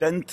10th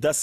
10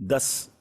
10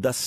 10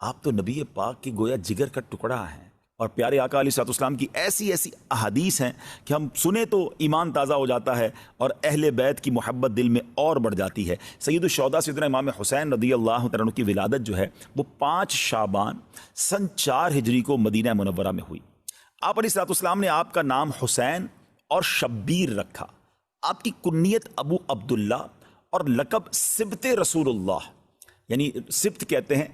آپ تو نبی پاک کے گویا جگر کا ٹکڑا ہیں، اور پیارے آقا علیہ السلام کی ایسی ایسی احادیث ہیں کہ ہم سنیں تو ایمان تازہ ہو جاتا ہے اور اہل بیت کی محبت دل میں اور بڑھ جاتی ہے۔ سید الشہداء سیدنا امام حسین رضی اللہ تعالیٰ عنہ کی ولادت جو ہے وہ 5 شعبان سن 4 ہجری کو مدینہ منورہ میں ہوئی۔ آپ علیہ السلام نے آپ کا نام حسین اور شبیر رکھا، آپ کی کنیت ابو عبداللہ اور لقب سبط رسول اللہ، یعنی سبت کہتے ہیں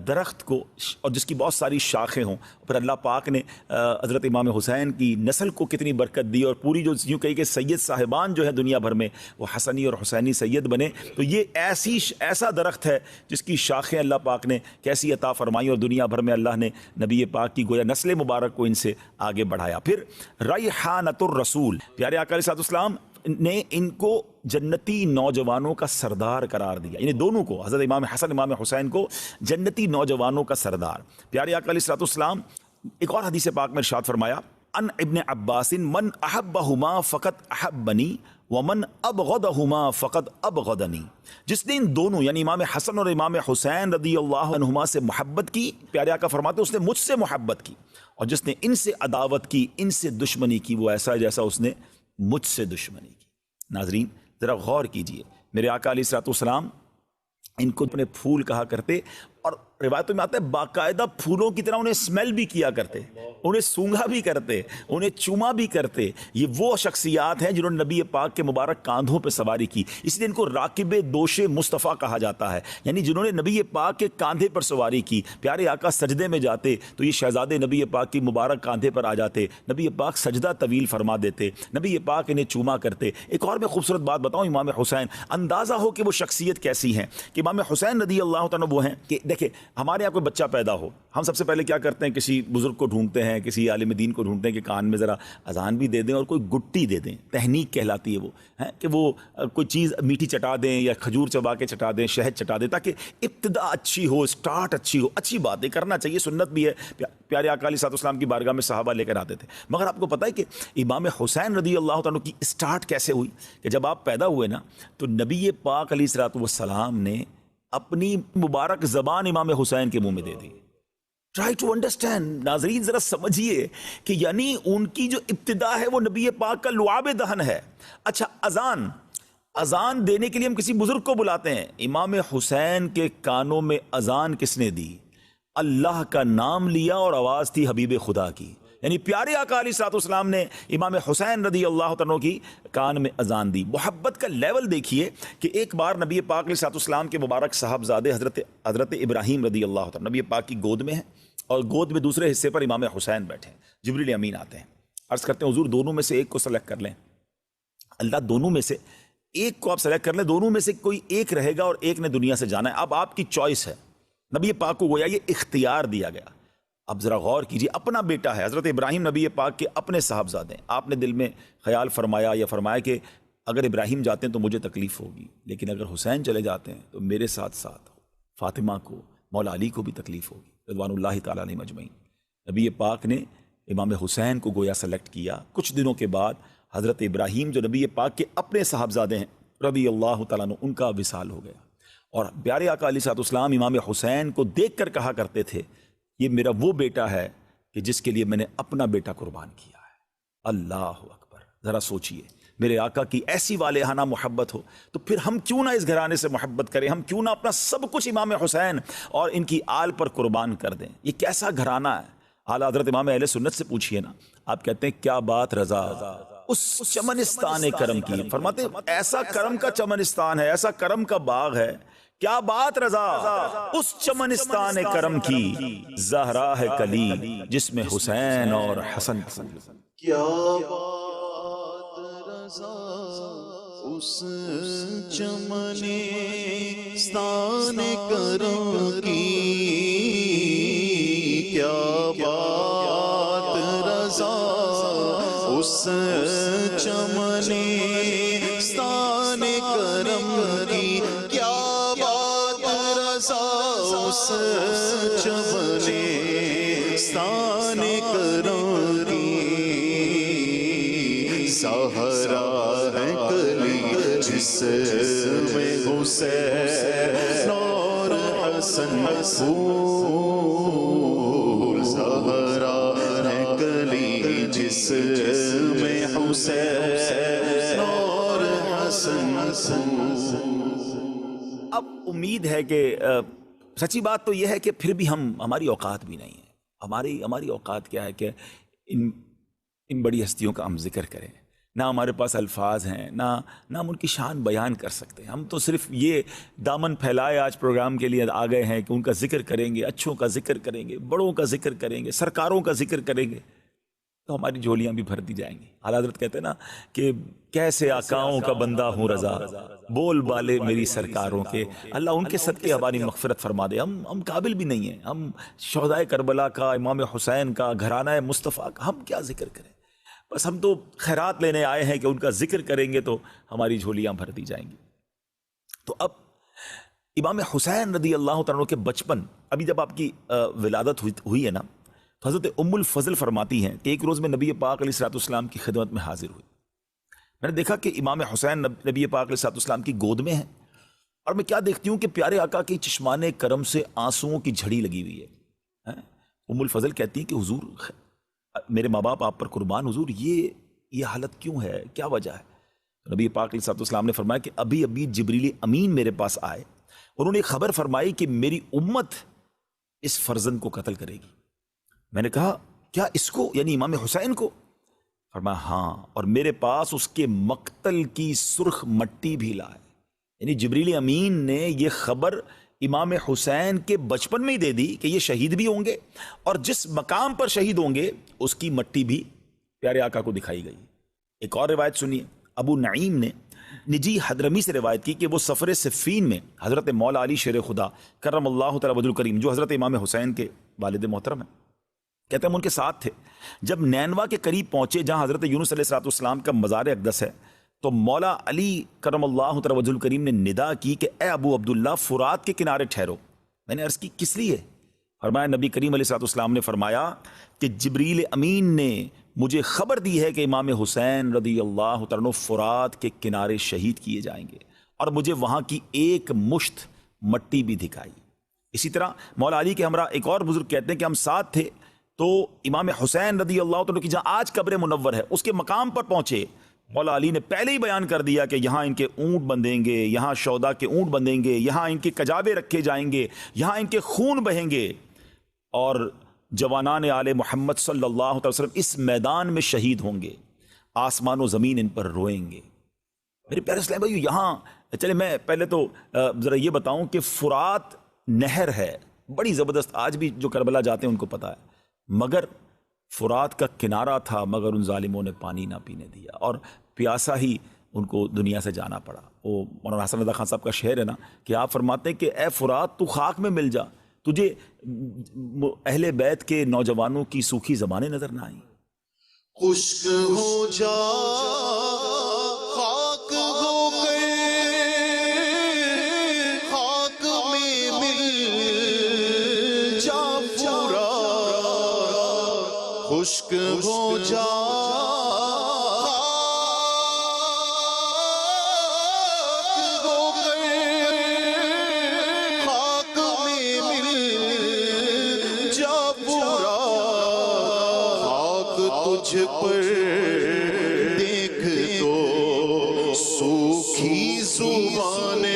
درخت کو، اور جس کی بہت ساری شاخیں ہوں۔ پھر اللہ پاک نے حضرت امام حسین کی نسل کو کتنی برکت دی، اور پوری جو یوں کہی کہ سید صاحبان جو ہے دنیا بھر میں وہ حسنی اور حسینی سید بنے۔ تو یہ ایسا درخت ہے جس کی شاخیں اللہ پاک نے کیسی عطا فرمائی، اور دنیا بھر میں اللہ نے نبی پاک کی گویا نسل مبارک کو ان سے آگے بڑھایا۔ پھر ریحانۃ الرسول، پیارے آقا علیہ السلام نے ان کو جنتی نوجوانوں کا سردار قرار دیا، یعنی دونوں کو، حضرت امام حسن امام حسین کو جنتی نوجوانوں کا سردار۔ پیارے آقا علیہ السلام ایک اور حدیث پاک میں ارشاد فرمایا، ان ابن عباس من احبہما فقط احبنی ومن ابغضہما فقط ابغضنی، جس نے ان دونوں یعنی امام حسن اور امام حسین رضی اللہ عنہما سے محبت کی، پیارے آقا فرماتے اس نے مجھ سے محبت کی، اور جس نے ان سے عداوت کی، ان سے دشمنی کی، وہ ایسا جیسا اس نے مجھ سے دشمنی کی۔ ناظرین ذرا غور کیجئے، میرے آقا علیہ السلام ان کو اپنے پھول کہا کرتے، اور روایتوں میں آتا ہے باقاعدہ پھولوں کی طرح انہیں اسمیل بھی کیا کرتے، انہیں سونگھا بھی کرتے، انہیں چوما بھی کرتے۔ یہ وہ شخصیات ہیں جنہوں نے نبی پاک کے مبارک کاندھوں پہ سواری کی، اس لیے ان کو راکب دوش مصطفیٰ کہا جاتا ہے، یعنی جنہوں نے نبی پاک کے کاندھے پر سواری کی۔ پیارے آقا سجدے میں جاتے تو یہ شہزادے نبی پاک کی مبارک کاندھے پر آ جاتے، نبی پاک سجدہ طویل فرما دیتے، نبی پاک انہیں چوما کرتے۔ ایک اور میں خوبصورت بات بتاؤں، امام حسین، اندازہ ہو کہ وہ شخصیت کیسی ہے کہ امام حسین رضی اللہ تعالیٰ وہ ہیں کہ دیکھیں ہمارے یہاں کوئی بچہ پیدا ہو، ہم سب سے پہلے کیا کرتے ہیں، کسی بزرگ کو ڈھونڈتے ہیں، کسی عالم دین کو ڈھونڈتے ہیں کہ کان میں ذرا اذان بھی دے دیں اور کوئی گٹی دے دیں، تہنیک کہلاتی ہے وہ، کہ وہ کوئی چیز میٹھی چٹا دیں یا کھجور چبا کے چٹا دیں، شہد چٹا دیں، تاکہ ابتدا اچھی ہو، سٹارٹ اچھی ہو۔ اچھی باتیں کرنا چاہیے، سنت بھی ہے، پیارے آقا علیہ السلام کی بارگاہ میں صحابہ لے کر آتے تھے۔ مگر آپ کو پتہ ہے کہ امام حسین رضی اللہ تعالیٰ کی سٹارٹ کیسے ہوئی، کہ جب آپ پیدا ہوئے نا تو نبی پاک علیہ السلام نے اپنی مبارک زبان امام حسین کے منہ میں دے دی۔ ٹرائی ٹو انڈرسٹینڈ، ناظرین ذرا سمجھیے کہ یعنی ان کی جو ابتدا ہے وہ نبی پاک کا لعاب دہن ہے۔ اچھا، اذان دینے کے لیے ہم کسی بزرگ کو بلاتے ہیں، امام حسین کے کانوں میں اذان کس نے دی؟ اللہ کا نام لیا اور آواز تھی حبیب خدا کی، یعنی پیارے آقا علیہ السلام نے امام حسین رضی اللہ عنہ کی کان میں اذان دی۔ محبت کا لیول دیکھیے کہ ایک بار نبی پاک علیہ السلام کے مبارک صاحبزادے حضرت ابراہیم رضی اللہ عنہ نبی پاک کی گود میں ہیں، اور گود میں دوسرے حصے پر امام حسین بیٹھے ہیں۔ جبریل امین آتے ہیں، عرض کرتے ہیں حضور دونوں میں سے ایک کو سلیکٹ کر لیں۔ اللہ دونوں میں سے ایک کو آپ سلیکٹ کر لیں، دونوں میں سے کوئی ایک رہے گا اور ایک نے دنیا سے جانا ہے، اب آپ کی چوائس ہے۔ نبی پاک کو گویا یہ اختیار دیا گیا۔ اب ذرا غور کیجیے، اپنا بیٹا ہے، حضرت ابراہیم نبی پاک کے اپنے صاحبزادے ہیں، آپ نے دل میں خیال فرمایا یا فرمایا کہ اگر ابراہیم جاتے ہیں تو مجھے تکلیف ہوگی، لیکن اگر حسین چلے جاتے ہیں تو میرے ساتھ ساتھ فاطمہ کو، مولا علی کو بھی تکلیف ہوگی رضوان اللہ تعالیٰ علیہ مجمعین۔ نبی پاک نے امام حسین کو گویا سلیکٹ کیا۔ کچھ دنوں کے بعد حضرت ابراہیم جو نبی پاک کے اپنے صاحبزادے ہیں رضی اللہ تعالیٰ عنہ، ان کا وصال ہو گیا، اور پیارے آقا علیہ السلام امام حسین کو دیکھ کر کہا کرتے تھے یہ میرا وہ بیٹا ہے کہ جس کے لیے میں نے اپنا بیٹا قربان کیا ہے۔ اللہ اکبر، ذرا سوچئے، میرے آقا کی ایسی والہانہ محبت ہو تو پھر ہم کیوں نہ اس گھرانے سے محبت کریں، ہم کیوں نہ اپنا سب کچھ امام حسین اور ان کی آل پر قربان کر دیں۔ یہ کیسا گھرانہ ہے۔ اعلیٰ حضرت امام اہل سنت سے پوچھئے نا، آپ کہتے ہیں کیا بات رضا اس چمنستان کرم کی، فرماتے ہیں ایسا کرم کا چمنستان ہے، ایسا کرم کا باغ ہے، کیا بات رضا اس چمنستان کرم کی، زہرا ہے کلی جس میں حسین اور حسن۔ کیا بات رضا اس چمنستان کرم کی، کیا بات رضا اس چمنستان کرم کی، کیا اس چمنستان کرم کی، سہرا ہے کلی جس میں حسین اور حسن اب امید ہے کہ سچی بات تو یہ ہے کہ پھر بھی ہماری اوقات بھی نہیں ہے. ہماری اوقات کیا ہے کہ ان بڑی ہستیوں کا ہم ذکر کریں. نہ ہمارے پاس الفاظ ہیں، نہ ہم ان کی شان بیان کر سکتے ہیں. ہم تو صرف یہ دامن پھیلائے آج پروگرام کے لیے آ گئے ہیں کہ ان کا ذکر کریں گے، اچھوں کا ذکر کریں گے، بڑوں کا ذکر کریں گے، سرکاروں کا ذکر کریں گے تو ہماری جھولیاں بھی بھرتی جائیں گی. اعلیٰ حضرت کہتے ہیں نا کہ کیسے آقاؤں کا بندہ ہوں رضا، بول بالے میری سرکاروں کے. اللہ ان کے صدقے ہماری مغفرت فرما دے. ہم قابل بھی نہیں ہیں. ہم شہدائے کربلا کا، امام حسین کا، گھرانہ مصطفیٰ کا ہم کیا ذکر کریں؟ بس ہم تو خیرات لینے آئے ہیں کہ ان کا ذکر کریں گے تو ہماری جھولیاں بھرتی جائیں گی. تو اب امام حسین رضی اللہ تعالیٰ عنہ کے بچپن، ابھی جب آپ کی ولادت ہوئی ہے نا، تو حضرت ام الفضل فرماتی ہیں کہ ایک روز میں نبی پاک علیہ الصلوۃ والسلام کی خدمت میں حاضر ہوئی. میں نے دیکھا کہ امام حسین نبی پاک علیہ الصلوۃ والسلام کی گود میں ہیں، اور میں کیا دیکھتی ہوں کہ پیارے آقا کی چشمان کرم سے آنسوؤں کی جھڑی لگی ہوئی ہے. ام الفضل کہتی ہیں کہ حضور، میرے ماں باپ آپ پر قربان، حضور یہ حالت کیوں ہے، کیا وجہ ہے؟ نبی پاک علیہ الصلوۃ والسلام نے فرمایا کہ ابھی جبریل امین میرے پاس آئے، انہوں نے خبر فرمائی کہ میری امت اس فرزند کو قتل کرے گی. میں نے کہا کیا اس کو، یعنی امام حسین کو؟ فرمایا ہاں، اور میرے پاس اس کے مقتل کی سرخ مٹی بھی لائے. یعنی جبریل امین نے یہ خبر امام حسین کے بچپن میں ہی دے دی کہ یہ شہید بھی ہوں گے، اور جس مقام پر شہید ہوں گے اس کی مٹی بھی پیارے آقا کو دکھائی گئی. ایک اور روایت سنیے. ابو نعیم نے نجی حضرمی سے روایت کی کہ وہ سفر صفین میں حضرت مولا علی شیر خدا کرم اللہ تعالی وجہ الکریم، جو حضرت امام حسین کے والد محترم ہیں، کہتے ہیں ہم ان کے ساتھ تھے. جب نینوا کے قریب پہنچے جہاں حضرت یونس علیہ الصلوۃ والسلام کا مزار اقدس ہے، تو مولا علی کرم اللہ تعالی وجہ الکریم نے ندا کی کہ اے ابو عبداللہ، فرات کے کنارے ٹھہرو. میں نے عرض کی کس لیے؟ فرمایا نبی کریم علیہ الصلوۃ والسلام نے فرمایا کہ جبریل امین نے مجھے خبر دی ہے کہ امام حسین رضی اللہ تعالیٰ عنہ فرات کے کنارے شہید کیے جائیں گے، اور مجھے وہاں کی ایک مشت مٹی بھی دکھائی. اسی طرح مولا علی کے ہمراہ ایک اور بزرگ کہتے ہیں کہ ہم ساتھ تھے، تو امام حسین رضی اللہ تعالیٰ کی جہاں آج قبر منور ہے اس کے مقام پر پہنچے. مولا علی نے پہلے ہی بیان کر دیا کہ یہاں ان کے اونٹ بندھیں گے، یہاں شودا کے اونٹ بندھیں گے، یہاں ان کے کجابے رکھے جائیں گے، یہاں ان کے خون بہیں گے، اور جوانان آل محمد صلی اللہ علیہ وسلم اس میدان میں شہید ہوں گے، آسمان و زمین ان پر روئیں گے. میرے پیارے اسلام بھائیو، یہاں چلے میں پہلے تو ذرا یہ بتاؤں کہ فرات نہر ہے بڑی زبردست، آج بھی جو کربلا جاتے ہیں ان کو پتا ہے، مگر فرات کا کنارہ تھا، مگر ان ظالموں نے پانی نہ پینے دیا، اور پیاسا ہی ان کو دنیا سے جانا پڑا. وہ مولانا حسن رضا خان صاحب کا شعر ہے نا کہ آپ فرماتے ہیں کہ اے فرات تو خاک میں مل جا، تجھے اہل بیت کے نوجوانوں کی سوکھی زبانیں نظر نہ آئیں. خشک ہو جا، خاک ہو گئے، خاک میں مل جا پورا، خشک ہو جا، تجھ پر دیکھ تو سوکھی زبانیں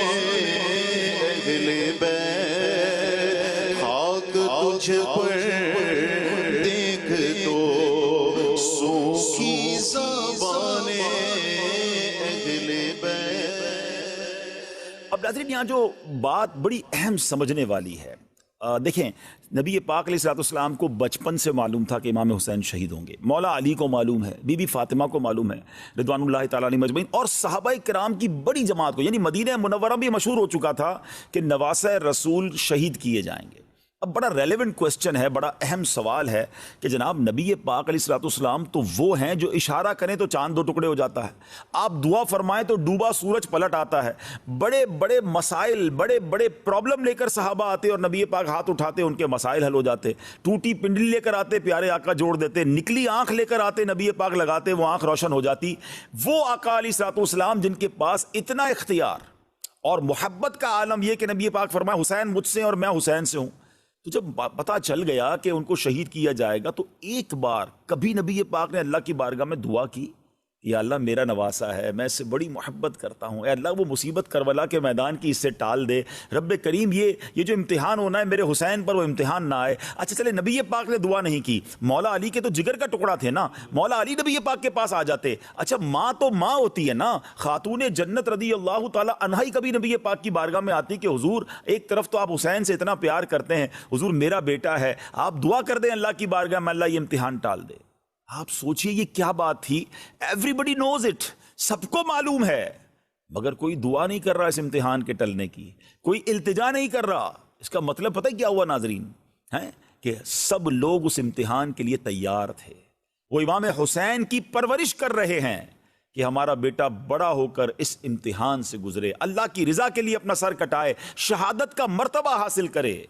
اہل بیت، خاک تجھ پر دیکھ تو سوکھی زبانیں اہل بیت. اب ناظرین، یہاں جو بات بڑی اہم سمجھنے والی ہے، دیکھیں نبی پاک علیہ الصلوۃ والسلام کو بچپن سے معلوم تھا کہ امام حسین شہید ہوں گے. مولا علی کو معلوم ہے، بی بی فاطمہ کو معلوم ہے رضوان اللہ تعالیٰ علیہ مجمعین، اور صحابہ کرام کی بڑی جماعت کو، یعنی مدینہ منورہ بھی مشہور ہو چکا تھا کہ نواسہ رسول شہید کیے جائیں گے. اب بڑا ریلیونٹ کوسچن ہے، بڑا اہم سوال ہے کہ جناب نبی پاک علیہ الصلوۃ والسلام تو وہ ہیں جو اشارہ کریں تو چاند دو ٹکڑے ہو جاتا ہے، آپ دعا فرمائیں تو ڈوبا سورج پلٹ آتا ہے. بڑے بڑے مسائل، بڑے بڑے پرابلم لے کر صحابہ آتے اور نبی پاک ہاتھ اٹھاتے، ان کے مسائل حل ہو جاتے. ٹوٹی پنڈلی لے کر آتے، پیارے آقا جوڑ دیتے. نکلی آنکھ لے کر آتے، نبی پاک لگاتے، وہ آنکھ روشن ہو جاتی. وہ آقا علیہ الصلوۃ والسلام جن کے پاس اتنا اختیار اور محبت کا عالم یہ کہ نبی پاک فرمایا حسین مجھ سے اور میں حسین سے ہوں. تو جب پتا چل گیا کہ ان کو شہید کیا جائے گا، تو ایک بار کبھی نبی پاک نے اللہ کی بارگاہ میں دعا کی یا اللہ میرا نواسا ہے، میں اس سے بڑی محبت کرتا ہوں، اے اللہ وہ مصیبت کربلا کے میدان کی اس سے ٹال دے، رب کریم یہ جو امتحان ہونا ہے میرے حسین پر وہ امتحان نہ آئے۔ اچھا چلے نبی پاک نے دعا نہیں کی، مولا علی کے تو جگر کا ٹکڑا تھے نا، مولا علی نبی پاک کے پاس آ جاتے۔ اچھا ماں تو ماں ہوتی ہے نا، خاتون جنت رضی اللہ تعالی عنہا ہی کبھی نبی پاک کی بارگاہ میں آتی کہ حضور ایک طرف تو آپ حسین سے اتنا پیار کرتے ہیں، حضور میرا بیٹا ہے، آپ دعا کر دیں اللہ کی بارگاہ میں اللہ یہ امتحان ٹال دے۔ آپ سوچئے یہ کیا بات تھی، ایوری بڈی نوز اٹ، سب کو معلوم ہے، مگر کوئی دعا نہیں کر رہا اس امتحان کے ٹلنے کی، کوئی التجا نہیں کر رہا۔ اس کا مطلب پتہ ہے کیا ہوا ناظرین، ہیں کہ سب لوگ اس امتحان کے لیے تیار تھے، وہ امام حسین کی پرورش کر رہے ہیں کہ ہمارا بیٹا بڑا ہو کر اس امتحان سے گزرے، اللہ کی رضا کے لیے اپنا سر کٹائے، شہادت کا مرتبہ حاصل کرے۔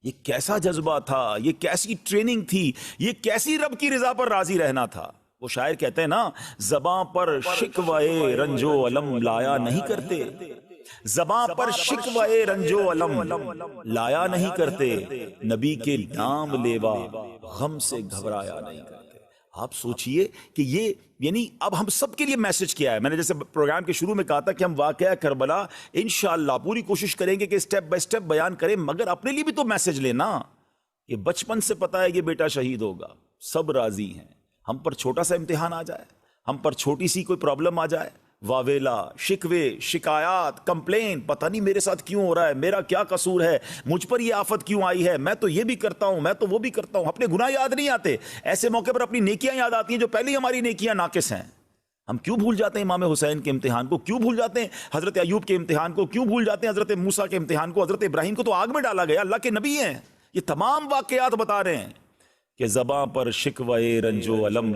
یہ کیسا جذبہ تھا، یہ کیسی ٹریننگ تھی، یہ کیسی رب کی رضا پر راضی رہنا تھا۔ وہ شاعر کہتے ہیں نا، زباں پر شکوے رنج و علم لایا نہیں کرتے، زباں پر شکوے رنج و علم لایا نہیں کرتے، نبی کے نام لیوا غم سے گھبرایا نہیں کرتے۔ آپ سوچئے کہ یہ یعنی اب ہم سب کے لیے میسج کیا ہے۔ میں نے جیسے پروگرام کے شروع میں کہا تھا کہ ہم واقعہ کربلا انشاءاللہ پوری کوشش کریں گے کہ سٹیپ بائی سٹیپ بیان کریں، مگر اپنے لیے بھی تو میسج لینا کہ بچپن سے پتا ہے یہ بیٹا شہید ہوگا، سب راضی ہیں، ہم پر چھوٹا سا امتحان آ جائے، ہم پر چھوٹی سی کوئی پرابلم آ جائے، واویلا، شکوے، شکایات، کمپلین، پتہ نہیں میرے ساتھ کیوں ہو رہا ہے، میرا کیا قصور ہے، مجھ پر یہ آفت کیوں آئی ہے، میں تو یہ بھی کرتا ہوں، میں تو وہ بھی کرتا ہوں، اپنے گناہ یاد نہیں آتے، ایسے موقع پر اپنی نیکیاں یاد آتی ہیں جو پہلے ہی ہماری نیکیاں ناقص ہیں۔ ہم کیوں بھول جاتے ہیں امام حسین کے امتحان کو، کیوں بھول جاتے ہیں حضرت ایوب کے امتحان کو، کیوں بھول جاتے ہیں حضرت موسیٰ کے امتحان کو، حضرت ابراہیم کو تو آگ میں ڈالا گیا، اللہ کے نبی ہیں، یہ تمام واقعات بتا رہے ہیں کہ زباں پر شکوے رنج و علم